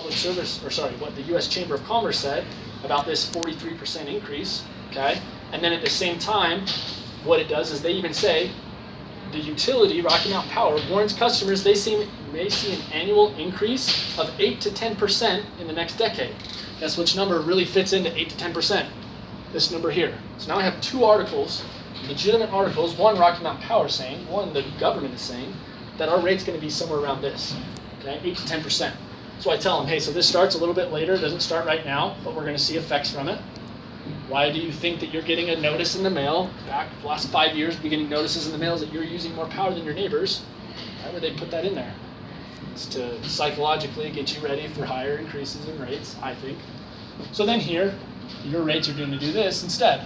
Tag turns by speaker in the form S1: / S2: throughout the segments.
S1: Public Service, what the U.S. Chamber of Commerce said about this 43% increase, okay? And then at the same time, what it does is they even say the utility, Rocky Mountain Power, warns customers they may see an annual increase of 8 to 10% in the next decade. Guess which number really fits into 8 to 10%? This number here. So now I have two articles, legitimate articles, one Rocky Mountain Power saying, one the government is saying, that our rate's going to be somewhere around this, okay, 8 to 10%. So I tell them, hey, so this starts a little bit later, it doesn't start right now, but we're going to see effects from it. Why do you think that you're getting a notice in the mail? Back the last 5 years, we're getting notices in the mail that you're using more power than your neighbors. Why would they put that in there? It's to psychologically get you ready for higher increases in rates, I think. So then here, your rates are going to do this instead.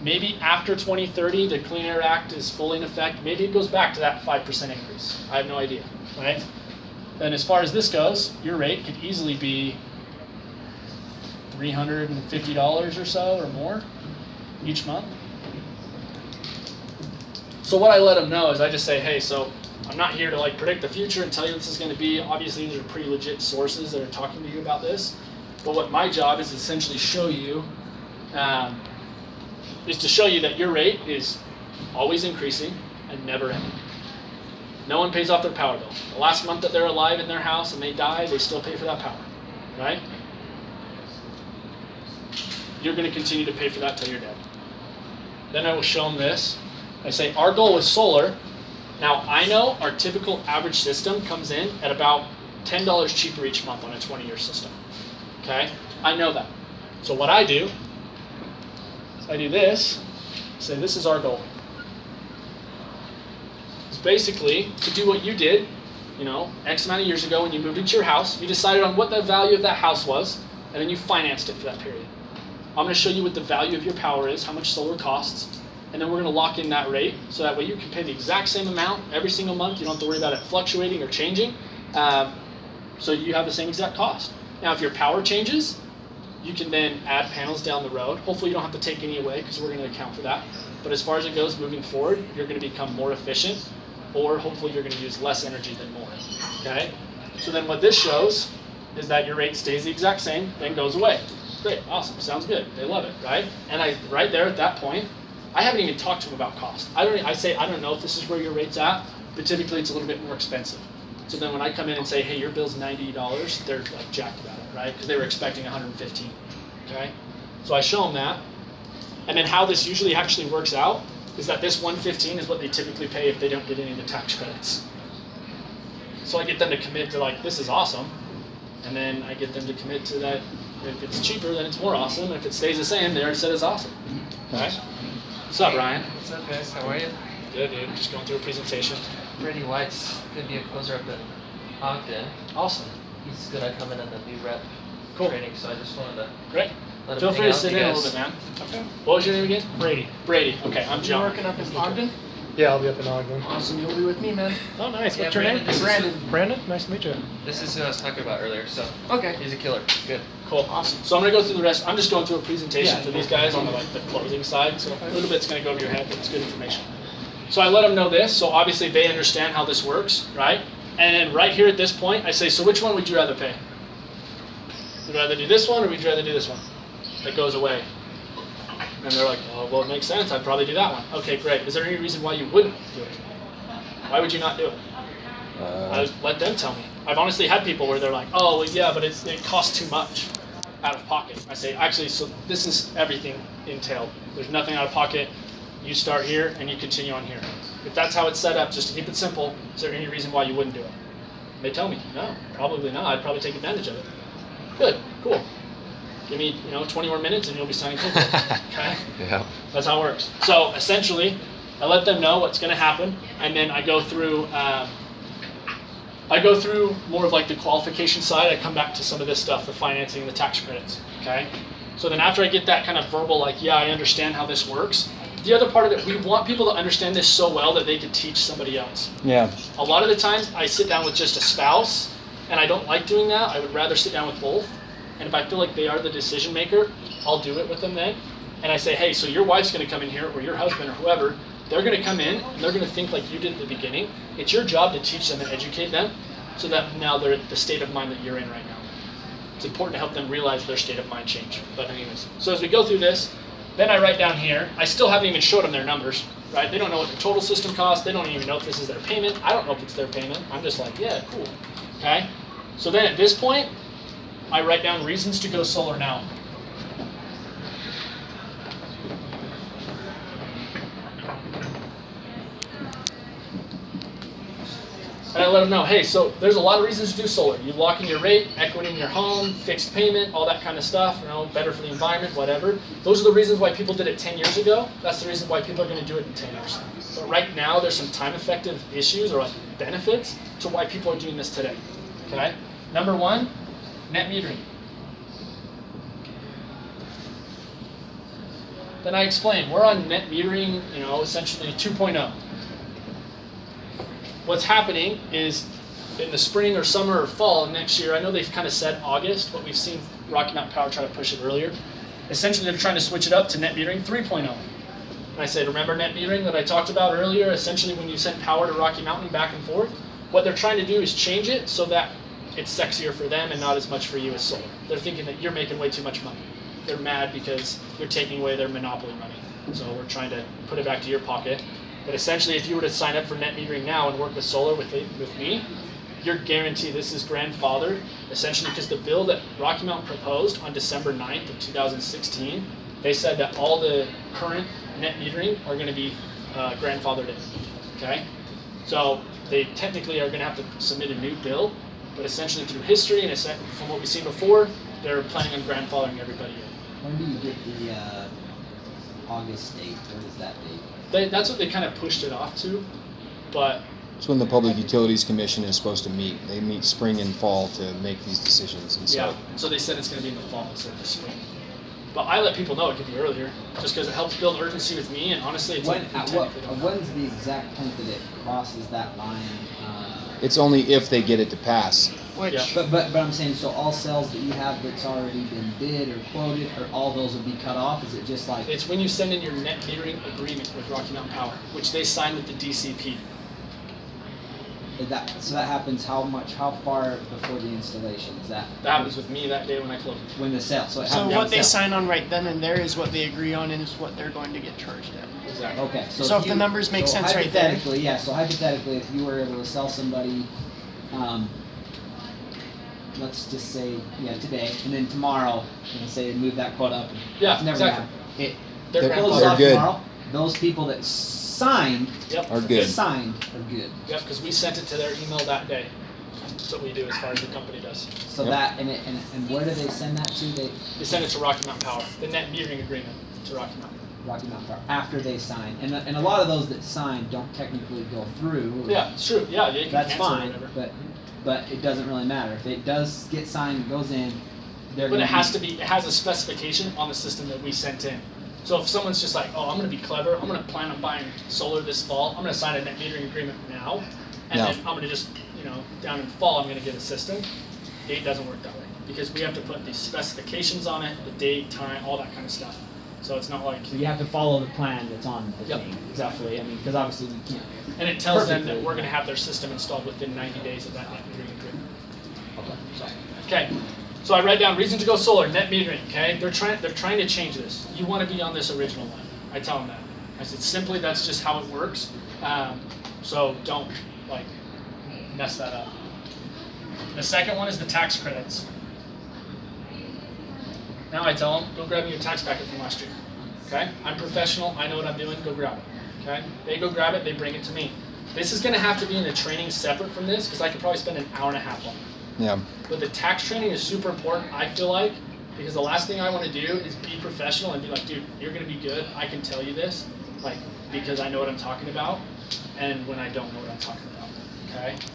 S1: Maybe after 2030, the Clean Air Act is fully in effect. Maybe it goes back to that 5% increase. I have no idea, right? And as far as this goes, your rate could easily be $350 or so or more each month. So what I let them know is I just say, hey, so I'm not here to like predict the future and tell you this is going to be. Obviously, these are pretty legit sources that are talking to you about this. But what my job is essentially show you, is to show you that your rate is always increasing and never ending. No one pays off their power bill. The last month that they're alive in their house and they die, they still pay for that power, right? You're going to continue to pay for that till you're dead. Then I will show them this. I say, our goal with solar, now I know our typical average system comes in at about $10 cheaper each month on a 20-year system, okay? I know that. So what I do, is I do this, say this is our goal. It's basically to do what you did, X amount of years ago when you moved into your house, you decided on what the value of that house was, and then you financed it for that period. I'm going to show you what the value of your power is, how much solar costs, and then we're going to lock in that rate, so that way you can pay the exact same amount every single month. You don't have to worry about it fluctuating or changing, so you have the same exact cost. Now, if your power changes, you can then add panels down the road. Hopefully you don't have to take any away because we're going to account for that. But as far as it goes moving forward, you're going to become more efficient, or hopefully you're going to use less energy than more, okay? So then what this shows is that your rate stays the exact same, then goes away. Great, awesome, sounds good. They love it, right? And right there at that point, I haven't even talked to them about cost. I say, I don't know if this is where your rate's at, but typically it's a little bit more expensive. So then when I come in and say, hey, your bill's $90, they're like jacked about it, right? Because they were expecting 115, okay? So I show them that. And then how this usually actually works out is that this 115 is what they typically pay if they don't get any of the tax credits. So I get them to commit to like, this is awesome. And then I get them to commit to that. If it's cheaper, then it's more awesome. If it stays the same, they already said it's awesome. Okay? What's up, Ryan?
S2: What's up, guys? How are you?
S1: Good, dude. Just going through a presentation.
S2: Brady White's going to be a closer up in Ogden.
S1: Awesome.
S2: He's going to come in the new rep training, so I just wanted to
S1: Great.
S2: let him
S1: Feel free
S2: hang
S1: to
S2: out
S1: sit
S2: with
S1: in
S2: you
S1: a
S2: guys.
S1: little bit, man. Okay. What was your name again? Brady. Brady. Okay, I'm
S3: You
S1: John.
S3: working up in Ogden?
S4: Yeah, I'll be up in Ogden.
S3: Awesome, you'll be with me, man.
S1: Oh, nice.
S2: Yeah,
S1: What's your
S2: Brandon,
S1: name?
S2: this is
S3: Brandon.
S4: Brandon, nice to meet you.
S2: This is who I was talking about earlier, so
S3: Okay.
S2: he's a killer. Good.
S1: Cool.
S3: Awesome.
S1: So I'm going to go through the rest. I'm just going through a presentation
S3: Yeah.
S1: for these guys on the closing side. So a little bit's going to go over your head, but it's good information. So I let them know this. So obviously they understand how this works, right? And then right here at this point, I say, so which one would you rather pay? Would you rather do this one or would you rather do this one? That goes away. And they're like, oh, well, it makes sense. I'd probably do that one. Okay, great. Is there any reason why you wouldn't do it? Why would you not do it? I let them tell me. I've honestly had people where they're like, oh, well, yeah, but it costs too much out of pocket. I say, actually, so this is everything entailed. There's nothing out of pocket. You start here and you continue on here. If that's how it's set up, just to keep it simple, is there any reason why you wouldn't do it? And they tell me, no, probably not. I'd probably take advantage of it. Good, cool. Give me, 20 more minutes and you'll be signing paperwork. Okay?
S4: Yeah.
S1: That's how it works. So essentially, I let them know what's going to happen, and then I go through. More of like the qualification side. I come back to some of this stuff, the financing, the tax credits. Okay. So then after I get that kind of verbal, like, yeah, I understand how this works. The other part of it, we want people to understand this so well that they can teach somebody else.
S4: Yeah.
S1: A lot of the times, I sit down with just a spouse, and I don't like doing that. I would rather sit down with both. And if I feel like they are the decision maker, I'll do it with them then. And I say, hey, so your wife's going to come in here, or your husband, or whoever. They're going to come in, and they're going to think like you did at the beginning. It's your job to teach them and educate them so that now they're at the state of mind that you're in right now. It's important to help them realize their state of mind change. But anyways, so as we go through this, then I write down here, I still haven't even showed them their numbers, right? They don't know what the total system costs. They don't even know if this is their payment. I don't know if it's their payment. I'm just like, yeah, cool, okay? So then at this point, I write down reasons to go solar now. And I let them know, hey, so there's a lot of reasons to do solar. You lock in your rate, equity in your home, fixed payment, all that kind of stuff, better for the environment, whatever. Those are the reasons why people did it 10 years ago. That's the reason why people are going to do it in 10 years. But right now, there's some time-effective issues or benefits to why people are doing this today, okay? Number one, net metering. Then I explain, we're on net metering, essentially 2.0. What's happening is in the spring or summer or fall of next year, I know they've kind of said August, but we've seen Rocky Mountain Power try to push it earlier. Essentially, they're trying to switch it up to net metering 3.0. And I said, remember net metering that I talked about earlier? Essentially, when you send power to Rocky Mountain back and forth, what they're trying to do is change it so that it's sexier for them and not as much for you as solar. They're thinking that you're making way too much money. They're mad because you're taking away their monopoly money. So we're trying to put it back to your pocket. But essentially, if you were to sign up for net metering now and work with solar with me, you're guaranteed this is grandfathered, essentially because the bill that Rocky Mountain proposed on December 9th of 2016, they said that all the current net metering are going to be grandfathered in, okay? So they technically are going to have to submit a new bill, but essentially through history and from what we've seen before, they're planning on grandfathering everybody in.
S3: When do you get the August date? What is that date?
S1: That's what they kind of pushed it off to, but
S5: It's when the Public Utilities Commission is supposed to meet. They meet spring and fall to make these decisions. And so,
S1: so they said it's going to be in the fall instead of the spring. But I let people know it could be earlier, just because it helps build urgency with me, and honestly, it's
S3: when's the exact point that it crosses that line?
S5: it's only if they get it to pass.
S3: But I'm saying, so all sales that you have that's already been bid or quoted, or all those will be cut off? Is it just like...
S1: It's when you send in your net metering agreement with Rocky Mountain Power, which they signed with the DCP.
S3: So that happens how far before the installation? Is that...
S1: That happens with me that day when I close.
S3: When the sale. So
S6: what they sign on right then and there is what they agree on and is what they're going to get charged at.
S1: Exactly.
S3: Okay.
S6: So if the numbers make sense right there.
S3: So hypothetically, if you were able to sell somebody, let's just say, today, and then tomorrow, say move that quote up.
S1: Yeah,
S3: never
S1: exactly.
S3: They're
S5: They're good.
S3: Tomorrow. Those people that signed
S5: Are good.
S3: are good.
S1: Yep, because we sent it to their email that day. That's what we do as far as the company does.
S3: So that and where do they send that to?
S1: They send it to Rocky Mountain Power, the net metering agreement to Rocky Mountain.
S3: Rocky Mountain Power after they sign, and a lot of those that sign don't technically go through.
S1: Yeah, it's true. Yeah, you can
S3: that's
S1: cancel
S3: fine.
S1: or whatever.
S3: But it doesn't really matter if it does get signed, goes in.
S1: But it has a specification on the system that we sent in. So if someone's just like, oh, I'm going to be clever, I'm going to plan on buying solar this fall, I'm going to sign a net metering agreement now, and then I'm going to just, down in fall, I'm going to get a system. It doesn't work that way because we have to put these specifications on it, the date, time, all that kind of stuff. So it's not like...
S3: So you have to follow the plan that's on the thing.
S1: Exactly.
S3: I mean, because obviously we can't.
S1: And it tells them that we're going to have their system installed within 90 days of that net metering agreement. Okay. So I write down reason to go solar, net metering, okay? They're trying to change this. You want to be on this original one. I tell them that. I said, simply, that's just how it works. So don't, mess that up. The second one is the tax credits. Now I tell them, go grab me your tax packet from last year, okay? I'm professional, I know what I'm doing, go grab it, okay? They go grab it, they bring it to me. This is gonna have to be in a training separate from this, because I could probably spend an hour and a half on it.
S5: Yeah.
S1: But the tax training is super important, I feel like, because the last thing I want to do is be professional and be like, dude, you're going to be good, I can tell you this, because I know what I'm talking about, and when I don't know what I'm talking about, okay?